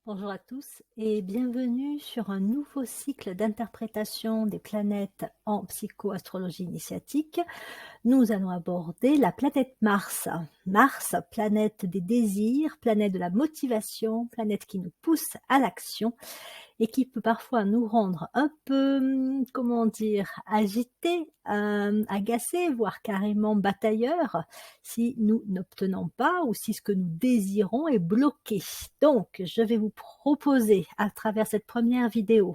Bonjour à tous et bienvenue sur un nouveau cycle d'interprétation des planètes en psychoastrologie initiatique. Nous allons aborder la planète Mars. Mars, planète des désirs, planète de la motivation, planète qui nous pousse à l'action et qui peut parfois nous rendre un peu, comment dire, agités, agacés, voire carrément batailleurs, si nous n'obtenons pas ou si ce que nous désirons est bloqué. Donc, je vais vous proposer, à travers cette première vidéo,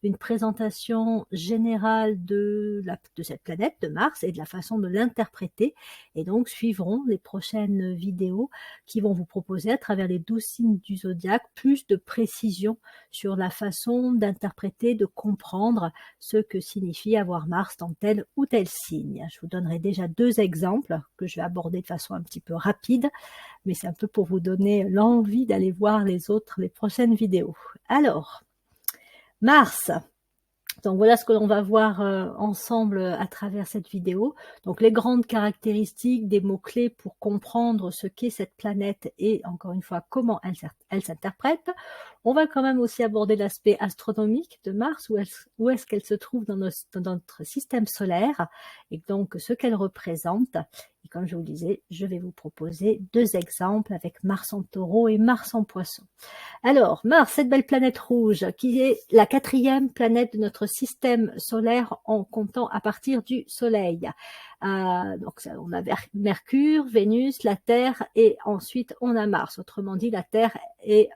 une présentation générale de cette planète, de Mars, et de la façon de l'interpréter. Et donc, suivront les prochaines vidéos qui vont vous proposer, à travers les 12 signes du zodiaque, plus de précision sur la façon d'interpréter, de comprendre ce que signifie avoir Mars dans tel ou tel signe. Je vous donnerai déjà 2 exemples que je vais aborder de façon un petit peu rapide, mais c'est un peu pour vous donner l'envie d'aller voir les prochaines vidéos. Alors, Mars. Donc voilà ce que l'on va voir ensemble à travers cette vidéo. Donc les grandes caractéristiques des mots-clés pour comprendre ce qu'est cette planète et encore une fois comment elle s'interprète. On va quand même aussi aborder l'aspect astronomique de Mars, où est-ce qu'elle se trouve dans notre système solaire et donc ce qu'elle représente. Et comme je vous le disais, je vais vous proposer 2 exemples avec Mars en Taureau et Mars en Poisson. Alors, Mars, cette belle planète rouge, qui est la 4e planète de notre système solaire en comptant à partir du Soleil. Donc, on a Mercure, Vénus, la Terre et ensuite on a Mars. Autrement dit, la Terre est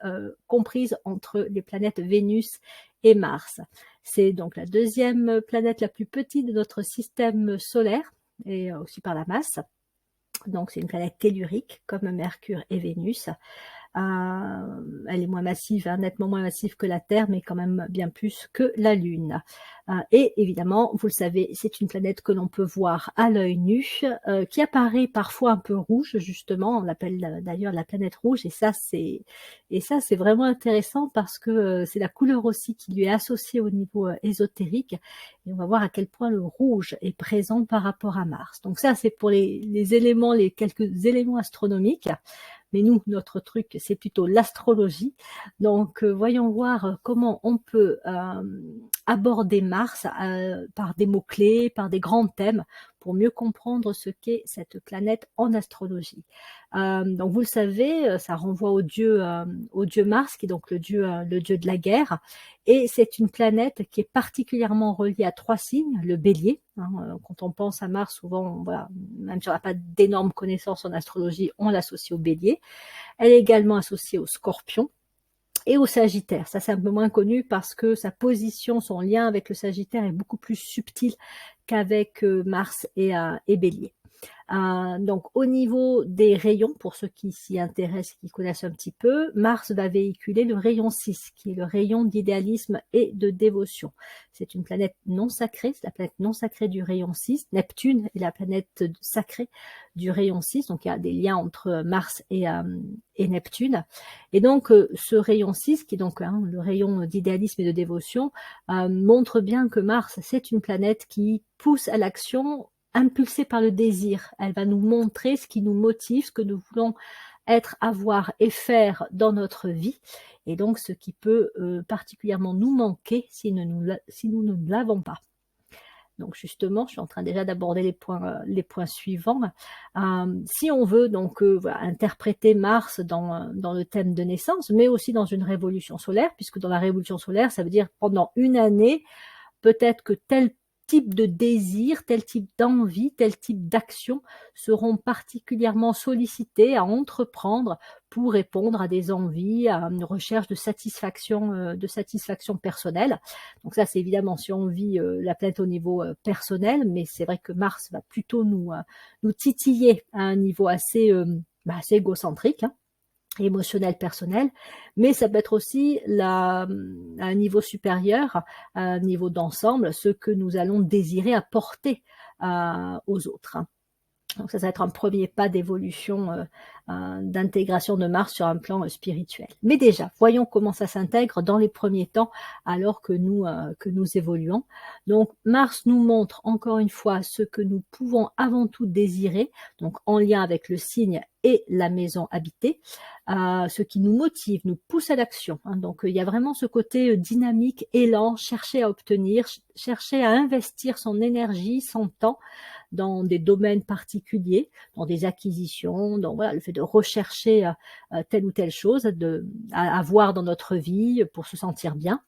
comprise entre les planètes Vénus et Mars. C'est donc la 2e planète la plus petite de notre système solaire et aussi par la masse. Donc, c'est une planète tellurique comme Mercure et Vénus. Elle est moins massive, nettement moins massive que la Terre, mais quand même bien plus que la Lune. Et évidemment, vous le savez, c'est une planète que l'on peut voir à l'œil nu, qui apparaît parfois un peu rouge, justement. On l'appelle d'ailleurs la planète rouge, et ça c'est vraiment intéressant parce que c'est la couleur aussi qui lui est associée au niveau ésotérique. Et on va voir à quel point le rouge est présent par rapport à Mars. Donc ça, c'est pour les éléments, les quelques éléments astronomiques. Mais nous, notre truc, c'est plutôt l'astrologie. Donc, voyons voir comment on peut aborder Mars par des mots-clés, par des grands thèmes, pour mieux comprendre ce qu'est cette planète en astrologie. Donc, vous le savez, ça renvoie au dieu Mars, qui est donc le dieu de la guerre. Et c'est une planète qui est particulièrement reliée à 3 signes, le bélier. Quand on pense à Mars, souvent, voilà, même si on n'a pas d'énormes connaissances en astrologie, on l'associe au bélier. Elle est également associée au scorpion et au sagittaire. Ça, c'est un peu moins connu parce que sa position, son lien avec le sagittaire est beaucoup plus subtil qu'avec Mars et bélier. Donc au niveau des rayons, pour ceux qui s'y intéressent, qui connaissent un petit peu, Mars va véhiculer le rayon 6, qui est le rayon d'idéalisme et de dévotion. C'est une planète non sacrée, c'est la planète non sacrée du rayon 6. Neptune est la planète sacrée du rayon 6, donc il y a des liens entre Mars et Neptune. Et donc ce rayon 6, qui est donc le rayon d'idéalisme et de dévotion, montre bien que Mars, c'est une planète qui pousse à l'action, impulsée par le désir. Elle va nous montrer ce qui nous motive, ce que nous voulons être, avoir et faire dans notre vie, et donc ce qui peut particulièrement nous manquer si nous ne l'avons pas. Donc justement, je suis en train déjà d'aborder les points suivants. Si on veut donc voilà, interpréter Mars dans le thème de naissance, mais aussi dans une révolution solaire, puisque dans la révolution solaire, ça veut dire pendant une année, peut-être que tel type de désir, tel type d'envie, tel type d'action seront particulièrement sollicités à entreprendre pour répondre à des envies, à une recherche de satisfaction personnelle. Donc ça, c'est évidemment si on vit la planète au niveau personnel, mais c'est vrai que Mars va plutôt nous titiller à un niveau assez égocentrique, émotionnel, personnel, mais ça peut être aussi à un niveau supérieur, à un niveau d'ensemble, ce que nous allons désirer apporter aux autres. Donc ça va être un premier pas d'évolution d'intégration de Mars sur un plan spirituel. Mais déjà, voyons comment ça s'intègre dans les premiers temps alors que nous évoluons. Donc Mars nous montre encore une fois ce que nous pouvons avant tout désirer, donc en lien avec le signe et la maison habitée, ce qui nous motive, nous pousse à l'action. Hein. Donc il y a vraiment ce côté dynamique, élan, chercher à obtenir, chercher à investir son énergie, son temps dans des domaines particuliers, dans des acquisitions, dans voilà, le fait de rechercher telle ou telle chose à avoir dans notre vie pour se sentir bien.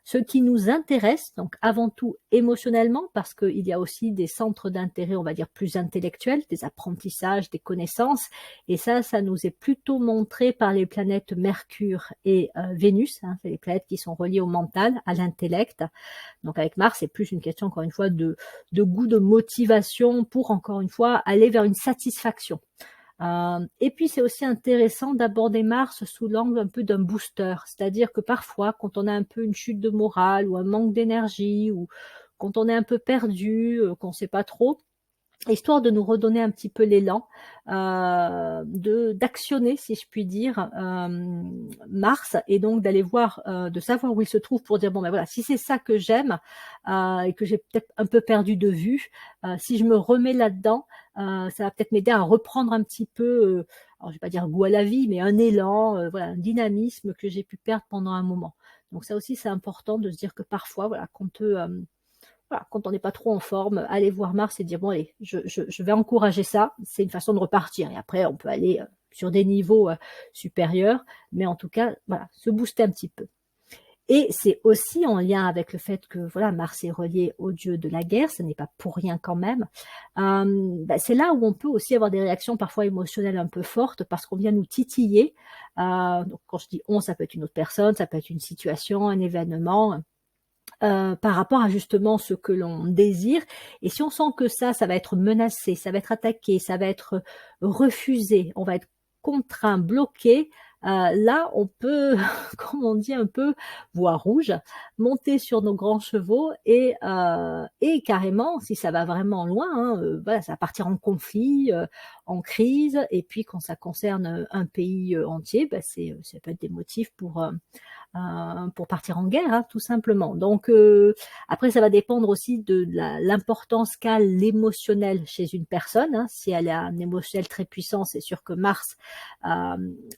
Ce qui nous intéresse, donc avant tout émotionnellement, parce qu'il y a aussi des centres d'intérêt, on va dire, plus intellectuels, des apprentissages, des connaissances, et ça nous est plutôt montré par les planètes Mercure et Vénus, hein, c'est les planètes qui sont reliées au mental, à l'intellect. Donc avec Mars, c'est plus une question, encore une fois, de goût, de motivation pour, encore une fois, aller vers une satisfaction. Et puis c'est aussi intéressant d'aborder Mars sous l'angle un peu d'un booster, c'est-à-dire que parfois quand on a un peu une chute de morale ou un manque d'énergie ou quand on est un peu perdu, qu'on ne sait pas trop, histoire de nous redonner un petit peu l'élan, d'actionner, si je puis dire, Mars, et donc d'aller voir, de savoir où il se trouve pour dire bon ben voilà, si c'est ça que j'aime et que j'ai peut-être un peu perdu de vue, si je me remets là-dedans, ça va peut-être m'aider à reprendre un petit peu, alors je vais pas dire goût à la vie, mais un élan, voilà, un dynamisme que j'ai pu perdre pendant un moment. Donc ça aussi c'est important de se dire que parfois, voilà, voilà, quand on n'est pas trop en forme, aller voir Mars et dire bon allez, je vais encourager ça, c'est une façon de repartir. Et après, on peut aller sur des niveaux supérieurs, mais en tout cas, voilà, se booster un petit peu. Et c'est aussi en lien avec le fait que voilà, Mars est relié au dieu de la guerre, ce n'est pas pour rien quand même. C'est là où on peut aussi avoir des réactions parfois émotionnelles un peu fortes parce qu'on vient nous titiller. Donc quand je dis on, ça peut être une autre personne, ça peut être une situation, un événement. Par rapport à justement ce que l'on désire. Et si on sent que ça va être menacé, ça va être attaqué, ça va être refusé, on va être contraint, bloqué, là on peut, comme on dit un peu, voir rouge, monter sur nos grands chevaux et carrément, si ça va vraiment loin, hein, voilà, ça va partir en conflit, en crise, et puis quand ça concerne un pays entier, ça peut être des motifs pour partir en guerre, hein, tout simplement. Donc après, ça va dépendre aussi de l'importance qu'a l'émotionnel chez une personne. Hein. Si elle a un émotionnel très puissant, c'est sûr que Mars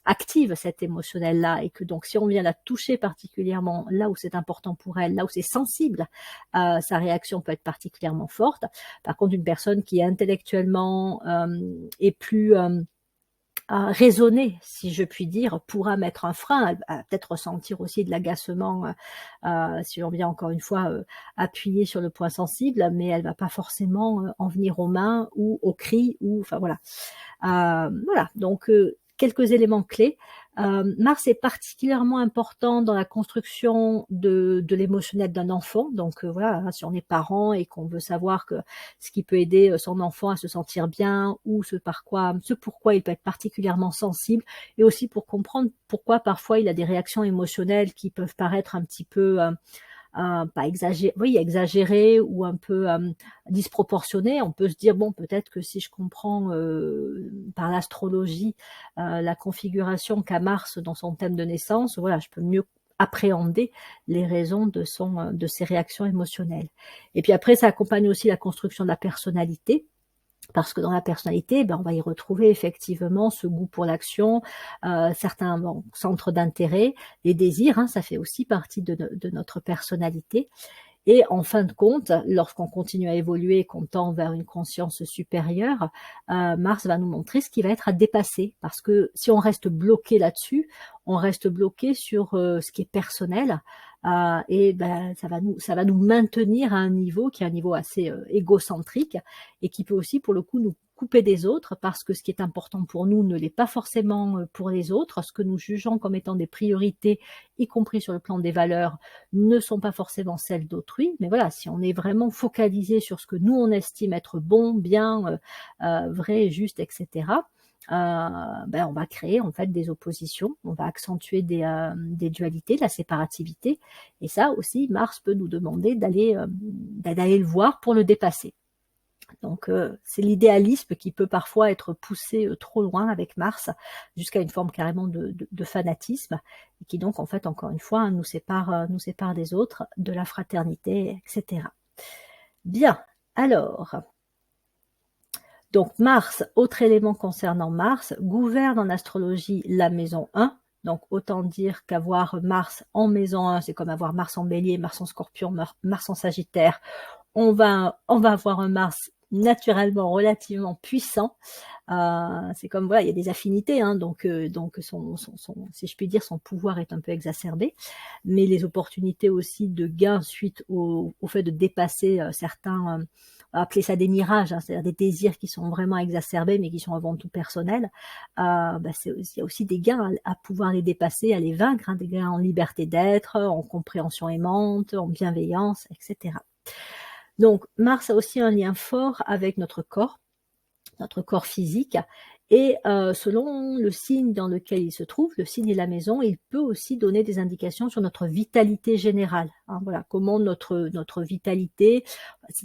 active cet émotionnel-là et que donc si on vient la toucher particulièrement là où c'est important pour elle, là où c'est sensible, sa réaction peut être particulièrement forte. Par contre, une personne qui intellectuellement est plus raisonner, si je puis dire, pourra mettre un frein, elle va peut-être ressentir aussi de l'agacement si on vient encore une fois appuyer sur le point sensible, mais elle va pas forcément en venir aux mains ou aux cris, ou enfin voilà. Voilà, donc quelques éléments clés. Mars est particulièrement important dans la construction de l'émotionnel d'un enfant. Donc voilà, hein, si on est parent et qu'on veut savoir que ce qui peut aider son enfant à se sentir bien ou ce pourquoi il peut être particulièrement sensible, et aussi pour comprendre pourquoi parfois il a des réactions émotionnelles qui peuvent paraître un petit peu pas exagéré, oui, exagéré ou un peu disproportionné. On peut se dire bon, peut-être que si je comprends par l'astrologie la configuration qu'a Mars dans son thème de naissance, voilà, je peux mieux appréhender les raisons de ses réactions émotionnelles. Et puis après, ça accompagne aussi la construction de la personnalité. Parce que dans la personnalité, on va y retrouver effectivement ce goût pour l'action, certains centres d'intérêt, les désirs, hein, ça fait aussi partie de notre personnalité. Et en fin de compte, lorsqu'on continue à évoluer, qu'on tend vers une conscience supérieure, Mars va nous montrer ce qui va être à dépasser. Parce que si on reste bloqué là-dessus, on reste bloqué sur ce qui est personnel. Et ça va nous maintenir à un niveau qui est un niveau assez égocentrique et qui peut aussi, pour le coup, nous couper des autres, parce que ce qui est important pour nous ne l'est pas forcément pour les autres. Ce que nous jugeons comme étant des priorités, y compris sur le plan des valeurs, ne sont pas forcément celles d'autrui. Mais voilà, si on est vraiment focalisé sur ce que nous on estime être bon, bien, vrai, juste, etc., on va créer en fait des oppositions, on va accentuer des dualités, de la séparativité, et ça aussi Mars peut nous demander d'aller le voir pour le dépasser. Donc c'est l'idéalisme qui peut parfois être poussé trop loin avec Mars, jusqu'à une forme carrément de fanatisme, et qui donc en fait encore une fois nous sépare des autres, de la fraternité, etc. Bien, alors, donc Mars, autre élément concernant Mars, gouverne en astrologie la maison 1. Donc autant dire qu'avoir Mars en maison 1, c'est comme avoir Mars en Bélier, Mars en Scorpion, Mars en Sagittaire. On va avoir un Mars naturellement relativement puissant. C'est comme, voilà, il y a des affinités, hein, donc si je puis dire, son pouvoir est un peu exacerbé, mais les opportunités aussi de gain suite au fait de dépasser certains, appeler ça des mirages, hein, c'est-à-dire des désirs qui sont vraiment exacerbés, mais qui sont avant tout personnels. Il y a aussi des gains à pouvoir les dépasser, à les vaincre, hein, des gains en liberté d'être, en compréhension aimante, en bienveillance, etc. Donc Mars a aussi un lien fort avec notre corps physique, et selon le signe dans lequel il se trouve, le signe et la maison, il peut aussi donner des indications sur notre vitalité générale, hein, voilà, comment notre vitalité,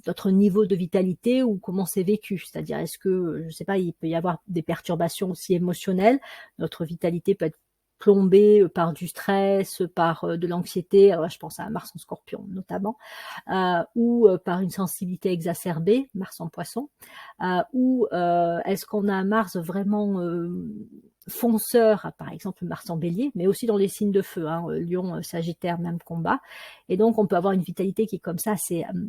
notre niveau de vitalité, ou comment c'est vécu, c'est-à-dire est-ce que, je sais pas, il peut y avoir des perturbations aussi émotionnelles, notre vitalité peut être plombée par du stress, par de l'anxiété, je pense à Mars en Scorpion notamment, ou par une sensibilité exacerbée, Mars en Poisson, ou est-ce qu'on a un Mars vraiment fonceur, par exemple Mars en Bélier, mais aussi dans les signes de feu, hein, Lion, Sagittaire, même combat, et donc on peut avoir une vitalité qui est comme ça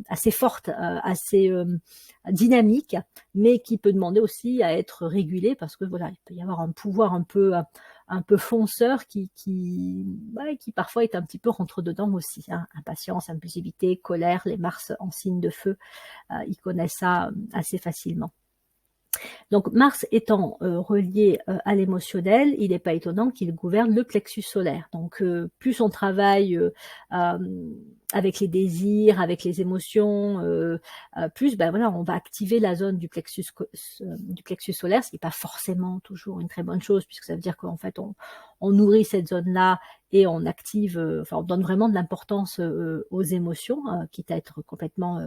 assez forte, assez dynamique, mais qui peut demander aussi à être régulée, parce que voilà, il peut y avoir un pouvoir un peu fonceur qui parfois est un petit peu rentre-dedans aussi, hein. Impatience, impulsivité, colère, les Mars en signe de feu, ils connaissent ça assez facilement. Donc Mars étant relié à l'émotionnel, il n'est pas étonnant qu'il gouverne le plexus solaire. Donc plus on travaille avec les désirs, avec les émotions, plus voilà, on va activer la zone du plexus solaire, ce qui n'est pas forcément toujours une très bonne chose, puisque ça veut dire qu'en fait on nourrit cette zone-là et on active, on donne vraiment de l'importance aux émotions, quitte à être complètement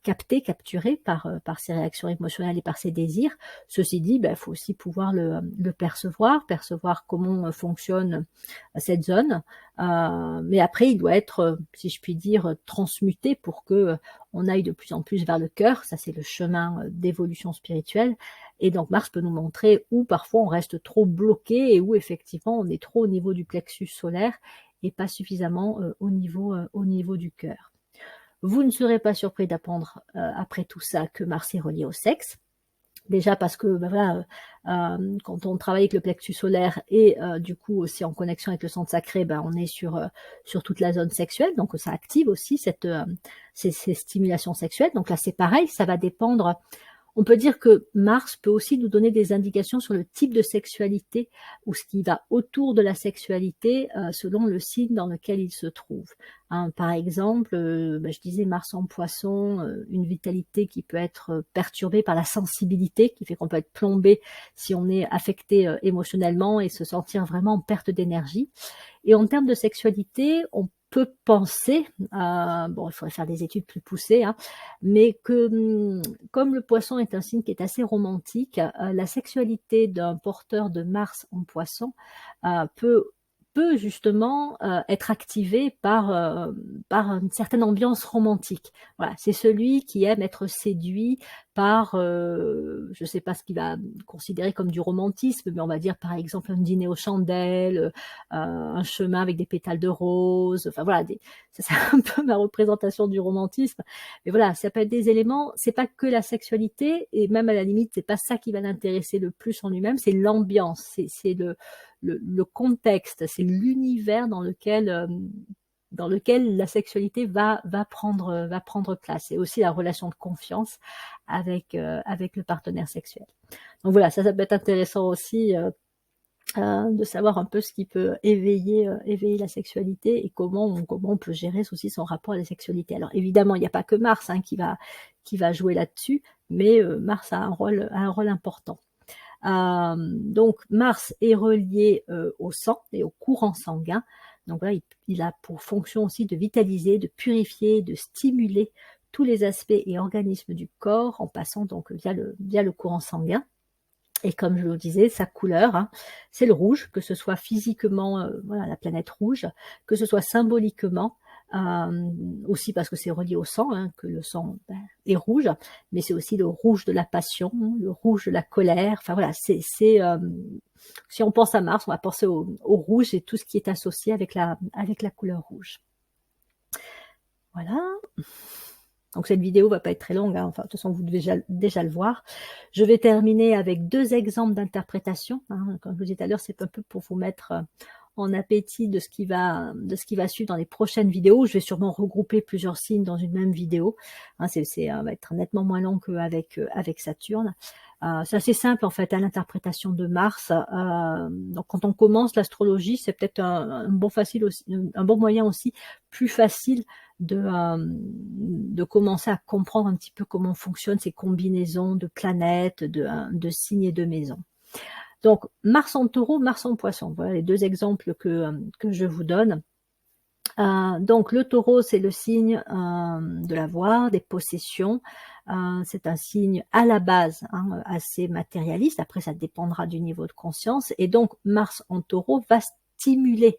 capturé par ses réactions émotionnelles et par ses désirs. Ceci dit, il faut aussi pouvoir le percevoir comment fonctionne cette zone. Mais après, il doit être, si je puis dire, transmuté pour que on aille de plus en plus vers le cœur. Ça, c'est le chemin d'évolution spirituelle. Et donc, Mars peut nous montrer où parfois on reste trop bloqué, et où effectivement on est trop au niveau du plexus solaire et pas suffisamment au niveau du cœur. Vous ne serez pas surpris d'apprendre après tout ça que Mars est relié au sexe. Déjà parce que voilà, quand on travaille avec le plexus solaire et du coup aussi en connexion avec le centre sacré, on est sur toute la zone sexuelle, donc ça active aussi ces stimulations sexuelles. Donc là c'est pareil, ça va dépendre. On peut dire que Mars peut aussi nous donner des indications sur le type de sexualité, ou ce qui va autour de la sexualité selon le signe dans lequel il se trouve. Hein, par exemple, je disais Mars en Poisson, une vitalité qui peut être perturbée par la sensibilité, qui fait qu'on peut être plombé si on est affecté émotionnellement et se sentir vraiment en perte d'énergie. Et en termes de sexualité, on peut penser, il faudrait faire des études plus poussées, hein, mais que comme le Poisson est un signe qui est assez romantique, la sexualité d'un porteur de Mars en Poisson peut justement être activé par une certaine ambiance romantique. Voilà, c'est celui qui aime être séduit par, je ne sais pas ce qu'il va considérer comme du romantisme, mais on va dire par exemple un dîner aux chandelles, un chemin avec des pétales de rose, enfin voilà, ça c'est un peu ma représentation du romantisme. Mais voilà, ça peut être des éléments, c'est pas que la sexualité, et même à la limite, c'est pas ça qui va l'intéresser le plus en lui-même, c'est l'ambiance, c'est le contexte, c'est l'univers dans lequel la sexualité va prendre place, et aussi la relation de confiance avec le partenaire sexuel. Donc voilà, ça peut être intéressant aussi de savoir un peu ce qui peut éveiller la sexualité, et comment on peut gérer aussi son rapport à la sexualité. Alors évidemment, il n'y a pas que Mars qui va jouer là-dessus, mais Mars a un rôle important. Donc Mars est relié au sang et au courant sanguin. Donc là, il a pour fonction aussi de vitaliser, de purifier, de stimuler tous les aspects et organismes du corps en passant donc via le courant sanguin. Et comme je le disais, sa couleur, hein, c'est le rouge, que ce soit physiquement, voilà, la planète rouge, que ce soit symboliquement, aussi parce que c'est relié au sang, hein, que le sang est rouge, mais c'est aussi le rouge de la passion, le rouge de la colère. Enfin voilà, si on pense à Mars, on va penser au rouge et tout ce qui est associé avec la couleur rouge. Voilà. Donc cette vidéo va pas être très longue, hein. Enfin de toute façon vous devez déjà le voir. Je vais terminer avec 2 exemples d'interprétation, hein. Comme je vous disais tout à l'heure, c'est un peu pour vous mettre en appétit de ce qui va suivre dans les prochaines vidéos. Je vais sûrement regrouper plusieurs signes dans une même vidéo, hein. Va être nettement moins long qu'avec avec Saturne. C'est assez simple en fait, à l'interprétation de Mars. Donc quand on commence l'astrologie, c'est peut-être un bon moyen aussi, plus facile de commencer à comprendre un petit peu comment fonctionnent ces combinaisons de planètes, de signes et de maisons. Donc Mars en Taureau, Mars en Poisson, voilà les 2 exemples que je vous donne. Donc le Taureau, c'est le signe de l'avoir, des possessions. C'est un signe à la base, hein, assez matérialiste. Après, ça dépendra du niveau de conscience. Et donc Mars en Taureau va stimuler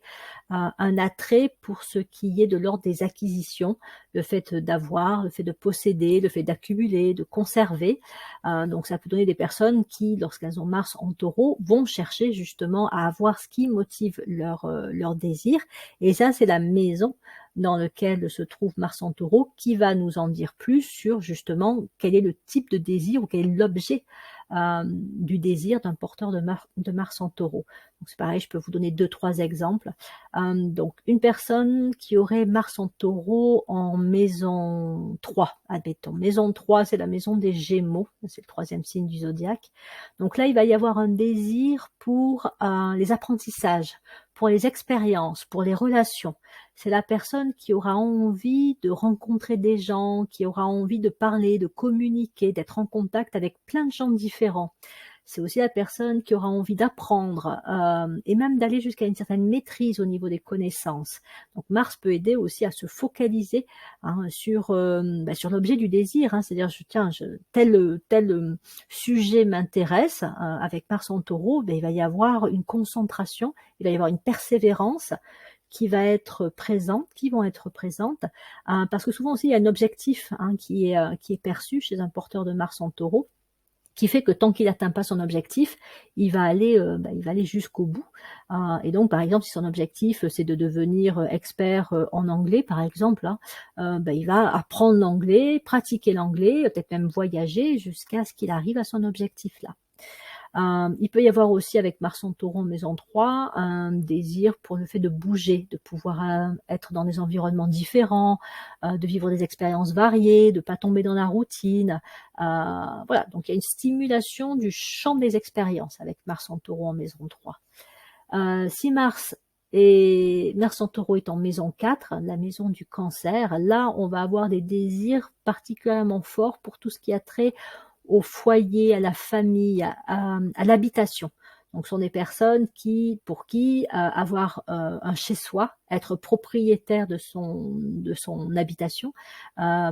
un attrait pour ce qui est de l'ordre des acquisitions, le fait d'avoir, le fait de posséder, le fait d'accumuler, de conserver. Donc ça peut donner des personnes qui, lorsqu'elles ont Mars en Taureau, vont chercher justement à avoir ce qui motive leur désir. Et ça, c'est la maison dans laquelle se trouve Mars en Taureau qui va nous en dire plus sur justement quel est le type de désir ou quel est l'objet du désir d'un porteur de Mars en Taureau. Donc c'est pareil, je peux vous donner 2-3 exemples. Donc une personne qui aurait Mars en Taureau en maison 3, admettons. Maison 3, c'est la maison des Gémeaux, c'est le 3e signe du zodiaque. Donc là, il va y avoir un désir pour les apprentissages, pour les expériences, pour les relations. C'est la personne qui aura envie de rencontrer des gens, qui aura envie de parler, de communiquer, d'être en contact avec plein de gens différents. C'est aussi la personne qui aura envie d'apprendre et même d'aller jusqu'à une certaine maîtrise au niveau des connaissances. Donc Mars peut aider aussi à se focaliser, hein, sur l'objet du désir, hein, c'est-à-dire tel sujet m'intéresse. Avec Mars en Taureau, ben, il va y avoir une concentration, il va y avoir une persévérance qui vont être présentes, parce que souvent aussi il y a un objectif, hein, qui est perçu chez un porteur de Mars en Taureau, qui fait que tant qu'il n'atteint pas son objectif, il va aller jusqu'au bout. Et donc, par exemple, si son objectif, c'est de devenir expert en anglais, par exemple, hein, il va apprendre l'anglais, pratiquer l'anglais, peut-être même voyager jusqu'à ce qu'il arrive à son objectif là. Il peut y avoir aussi avec Mars en Taureau en maison 3 un désir pour le fait de bouger, de pouvoir être dans des environnements différents, de vivre des expériences variées, de ne pas tomber dans la routine. Voilà, donc il y a une stimulation du champ des expériences avec Mars en Taureau en maison 3. Si Mars en Taureau est en maison 4, la maison du cancer, là on va avoir des désirs particulièrement forts pour tout ce qui a trait au foyer, à la famille, à l'habitation. Donc ce sont des personnes pour qui avoir un chez-soi, être propriétaire de son habitation,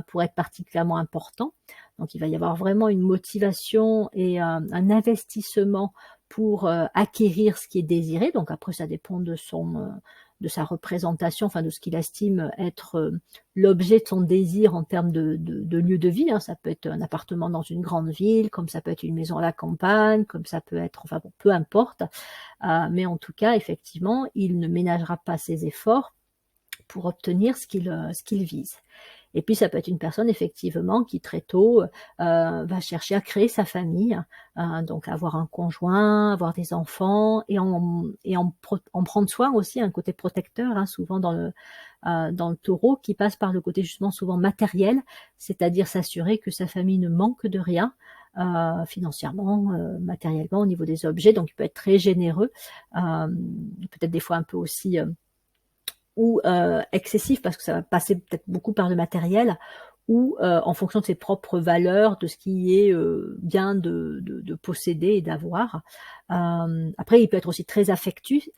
pour être particulièrement important. Donc il va y avoir vraiment une motivation et un investissement pour acquérir ce qui est désiré. Donc après ça dépend de sa représentation, enfin de ce qu'il estime être l'objet de son désir en termes de lieu de vie, hein. Ça peut être un appartement dans une grande ville, comme ça peut être une maison à la campagne, comme ça peut être, enfin bon, peu importe. Mais en tout cas, effectivement, il ne ménagera pas ses efforts pour obtenir ce qu'il vise. Et puis ça peut être une personne effectivement qui très tôt va chercher à créer sa famille, donc avoir un conjoint, avoir des enfants et en prendre soin aussi, un côté protecteur, hein, souvent dans le Taureau, qui passe par le côté justement souvent matériel, c'est-à-dire s'assurer que sa famille ne manque de rien, financièrement, matériellement, au niveau des objets. Donc il peut être très généreux, peut-être des fois un peu aussi ou excessif, parce que ça va passer peut-être beaucoup par le matériel, ou en fonction de ses propres valeurs, de ce qui est bien de posséder et d'avoir. Après, il peut être aussi très affectif,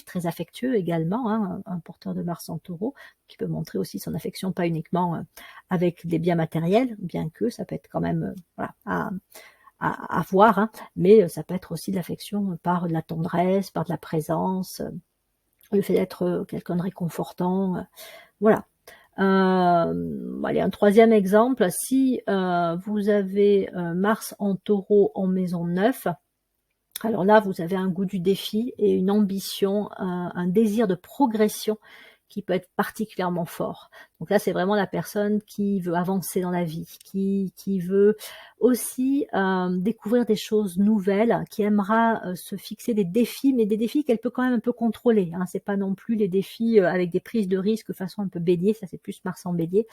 très affectueux également, hein, un porteur de Mars en Taureau, qui peut montrer aussi son affection, pas uniquement avec des biens matériels, bien que ça peut être quand même voilà, à voir, hein, mais ça peut être aussi de l'affection par de la tendresse, par de la présence, le fait d'être quelqu'un de réconfortant, voilà. Allez, un troisième exemple, si vous avez Mars en Taureau en maison 9, alors là, vous avez un goût du défi et une ambition, un désir de progression qui peut être particulièrement fort. Donc là, c'est vraiment la personne qui veut avancer dans la vie, qui veut aussi découvrir des choses nouvelles, qui aimera se fixer des défis, mais des défis qu'elle peut quand même un peu contrôler, hein. C'est pas non plus les défis avec des prises de risque façon un peu bélier, ça c'est plus Mars en bélier.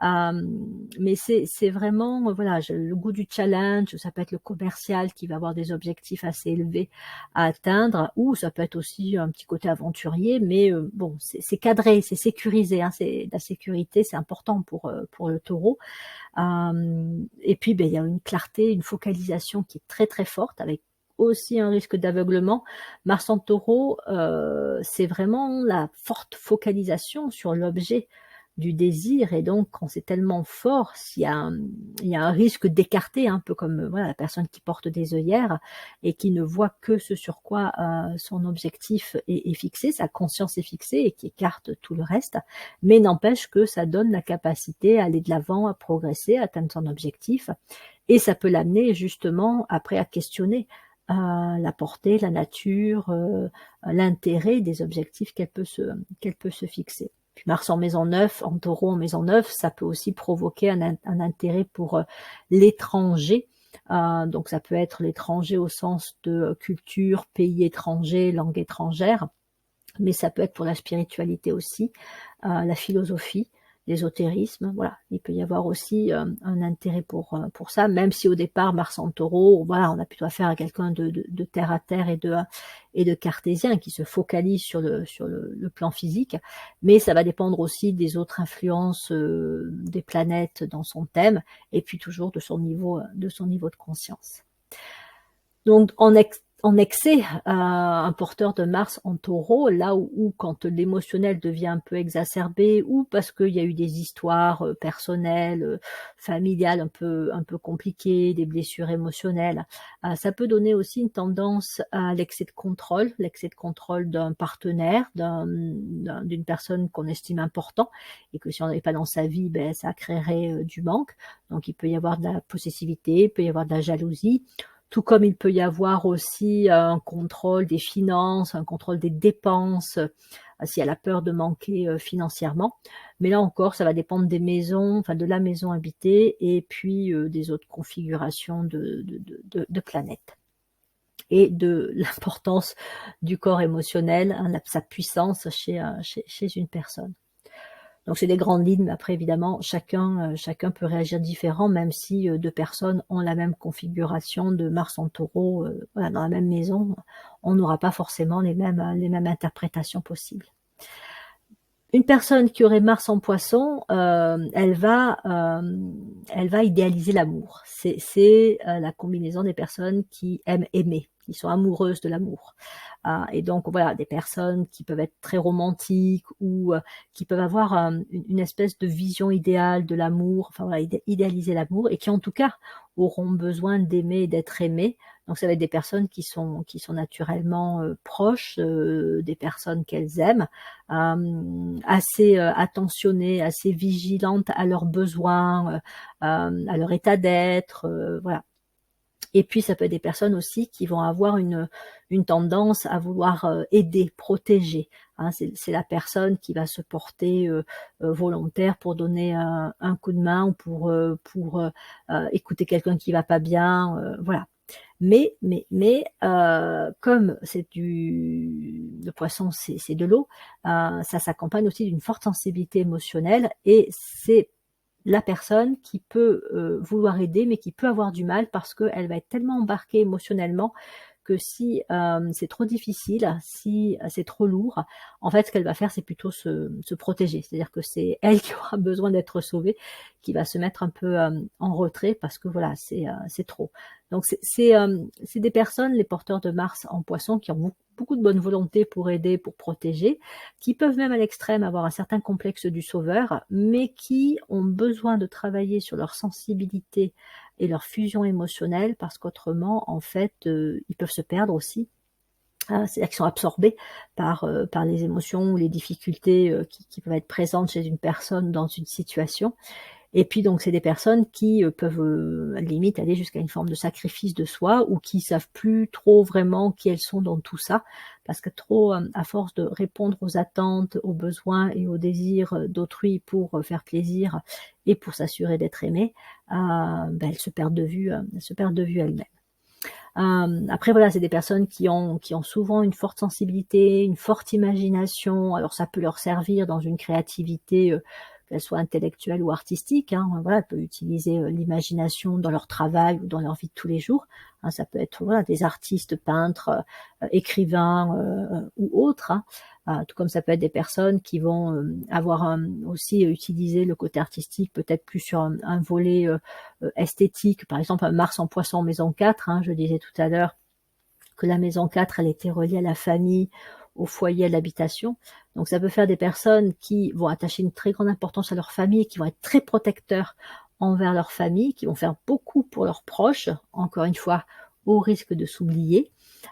Mais c'est vraiment, voilà, le goût du challenge, ça peut être le commercial qui va avoir des objectifs assez élevés à atteindre, ou ça peut être aussi un petit côté aventurier, mais bon, c'est cadré, c'est sécurisé, hein, la sécurité, c'est important pour le taureau. Et puis, ben, il y a une clarté, une focalisation qui est très très forte, avec aussi un risque d'aveuglement. Mars en Taureau, c'est vraiment la forte focalisation sur l'objet du désir, et donc quand c'est tellement fort, il y a un risque d'écarter, un peu comme voilà, la personne qui porte des œillères et qui ne voit que ce sur quoi son objectif est fixé, sa conscience est fixée, et qui écarte tout le reste, mais n'empêche que ça donne la capacité à aller de l'avant, à progresser, à atteindre son objectif, et ça peut l'amener justement après à questionner la portée, la nature, l'intérêt des objectifs qu'elle peut se fixer. Puis Mars en maison 9, en Taureau en maison 9, ça peut aussi provoquer un intérêt pour l'étranger. Donc ça peut être l'étranger au sens de culture, pays étranger, langue étrangère, mais ça peut être pour la spiritualité aussi, la philosophie, l'ésotérisme, voilà. Il peut y avoir aussi un intérêt pour ça, même si au départ, Mars en Taureau, voilà, on a plutôt affaire à quelqu'un de terre à terre et de cartésien, qui se focalise sur le plan physique, mais ça va dépendre aussi des autres influences des planètes dans son thème, et puis toujours de son niveau de conscience. Donc en excès, un porteur de Mars en Taureau, là où quand l'émotionnel devient un peu exacerbé, ou parce qu'il y a eu des histoires personnelles, familiales un peu compliquées, des blessures émotionnelles, ça peut donner aussi une tendance à l'excès de contrôle d'un partenaire, d'une personne qu'on estime important, et que si on n'avait pas dans sa vie, ben, ça créerait du manque. Donc il peut y avoir de la possessivité, il peut y avoir de la jalousie, tout comme il peut y avoir aussi un contrôle des finances, un contrôle des dépenses, si elle a peur de manquer financièrement. Mais là encore, ça va dépendre des maisons, enfin de la maison habitée, et puis des autres configurations de planètes. Et de l'importance du corps émotionnel, hein, sa puissance chez une personne. Donc c'est des grandes lignes, mais après évidemment chacun peut réagir différent, même si deux personnes ont la même configuration de Mars en Taureau, voilà, dans la même maison, on n'aura pas forcément les mêmes interprétations possibles. Une personne qui aurait Mars en Poisson, elle va idéaliser l'amour. C'est la combinaison des personnes qui aiment aimer, qui sont amoureuses de l'amour. Et donc voilà, des personnes qui peuvent être très romantiques, ou qui peuvent avoir une espèce de vision idéale de l'amour, enfin voilà, idéaliser l'amour, et qui en tout cas auront besoin d'aimer et d'être aimées. Donc ça va être des personnes qui sont naturellement proches des personnes qu'elles aiment, assez attentionnées, assez vigilantes à leurs besoins, à leur état d'être, voilà. Et puis ça peut être des personnes aussi qui vont avoir une tendance à vouloir aider, protéger, hein. C'est la personne qui va se porter volontaire pour donner un coup de main, ou pour écouter quelqu'un qui va pas bien, voilà. Mais comme c'est le poisson, c'est de l'eau, ça s'accompagne aussi d'une forte sensibilité émotionnelle, et c'est la personne qui peut vouloir aider, mais qui peut avoir du mal, parce qu'elle va être tellement embarquée émotionnellement que si c'est trop difficile, si c'est trop lourd, en fait, ce qu'elle va faire, c'est plutôt se protéger. C'est-à-dire que c'est elle qui aura besoin d'être sauvée, qui va se mettre un peu en retrait parce que voilà, c'est trop. Donc c'est des personnes, les porteurs de Mars en Poisson, qui ont beaucoup de bonne volonté pour aider, pour protéger, qui peuvent même à l'extrême avoir un certain complexe du sauveur, mais qui ont besoin de travailler sur leur sensibilité et leur fusion émotionnelle, parce qu'autrement, en fait, ils peuvent se perdre aussi. C'est-à-dire qu'ils sont absorbés par les émotions ou les difficultés qui peuvent être présentes chez une personne dans une situation. Et puis donc c'est des personnes qui peuvent limite aller jusqu'à une forme de sacrifice de soi, ou qui savent plus trop vraiment qui elles sont dans tout ça, parce que trop à force de répondre aux attentes, aux besoins et aux désirs d'autrui pour faire plaisir et pour s'assurer d'être aimées, elles se perdent de vue, elles-mêmes. Après voilà, c'est des personnes qui ont souvent une forte sensibilité, une forte imagination. Alors ça peut leur servir dans une créativité, qu'elle soit intellectuelle ou artistique, hein. Voilà, elles peuvent utiliser l'imagination dans leur travail ou dans leur vie de tous les jours, hein. Ça peut être voilà, des artistes, peintres, écrivains ou autres, hein. Tout comme ça peut être des personnes qui vont avoir aussi utilisé le côté artistique, peut-être plus sur un volet esthétique. Par exemple, un Mars en Poisson maison 4, hein, je disais tout à l'heure que la maison 4, elle était reliée à la famille, au foyer, à l'habitation. Donc ça peut faire des personnes qui vont attacher une très grande importance à leur famille, qui vont être très protecteurs envers leur famille, qui vont faire beaucoup pour leurs proches, encore une fois, au risque de s'oublier.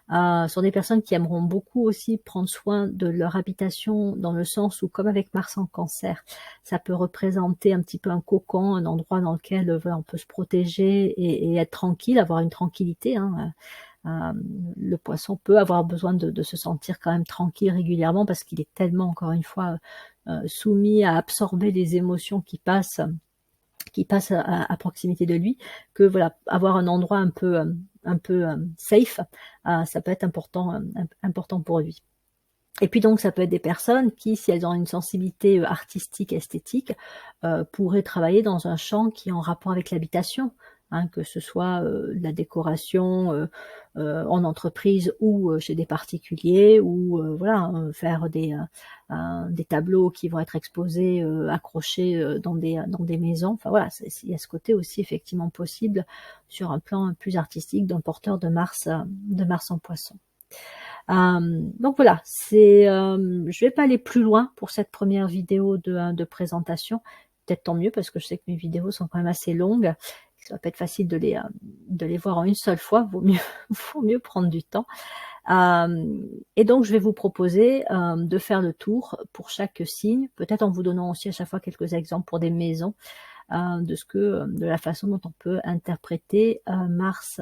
Sont des personnes qui aimeront beaucoup aussi prendre soin de leur habitation, dans le sens où, comme avec Mars en Cancer, ça peut représenter un petit peu un cocon, un endroit dans lequel voilà, on peut se protéger et être tranquille, avoir une tranquillité, hein. Le Poisson peut avoir besoin de se sentir quand même tranquille régulièrement, parce qu'il est tellement, encore une fois, soumis à absorber les émotions qui passent à proximité de lui, que voilà, avoir un endroit un peu safe, ça peut être important pour lui. Et puis donc ça peut être des personnes qui, si elles ont une sensibilité artistique, esthétique, pourraient travailler dans un champ qui est en rapport avec l'habitation, hein, que ce soit la décoration en entreprise ou chez des particuliers, ou voilà, faire des tableaux qui vont être exposés, accrochés dans des maisons. Enfin voilà, il y a ce côté aussi effectivement possible sur un plan plus artistique d'un porteur de Mars en Poisson. Donc voilà, je vais pas aller plus loin pour cette première vidéo de présentation. Peut-être tant mieux, parce que je sais que mes vidéos sont quand même assez longues. Ça va pas être facile de les voir en une seule fois. Vaut mieux prendre du temps. Et donc je vais vous proposer de faire le tour pour chaque signe, peut-être en vous donnant aussi à chaque fois quelques exemples pour des maisons, de la façon dont on peut interpréter Mars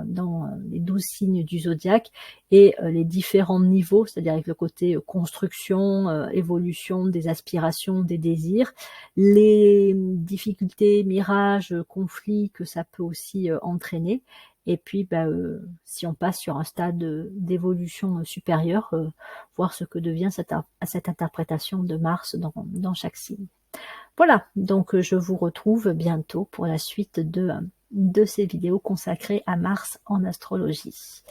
dans les 12 signes du zodiaque, et les différents niveaux, c'est-à-dire avec le côté construction, évolution des aspirations, des désirs, les difficultés, mirages, conflits que ça peut aussi entraîner. Et puis, si on passe sur un stade d'évolution supérieure, voir ce que devient cette interprétation de Mars dans chaque signe. Voilà, donc je vous retrouve bientôt pour la suite de ces vidéos consacrées à Mars en astrologie.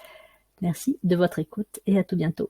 Merci de votre écoute et à tout bientôt.